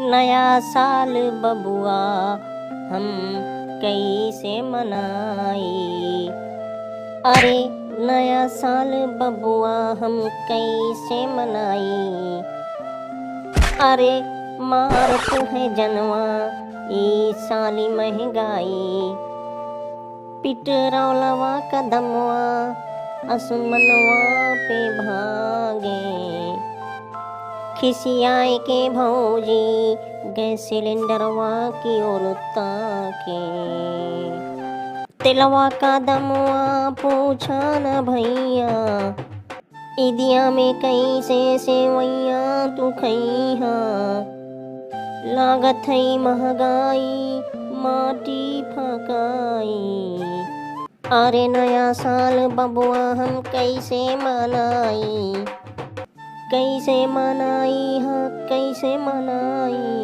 नया साल बबुआ हम कैसे मनाई। अरे नया साल बबुआ हम कैसे मनाई। अरे मारत है जनवा ई साली महंगाई। पिटरौलवा कदमवा असमनवा पे भागे। खिसियाए के भौजी गैस सिलेंडरवा की ओर ताके। तिलवा का दमवा पूछा न भैया, ईदिया में कैसे सेवैया तू खैहा। लागत है महंगाई माटी फकाई। अरे नया साल बबुआ हम कैसे मनाई। कैसे मनाई हाँ कैसे मनाई।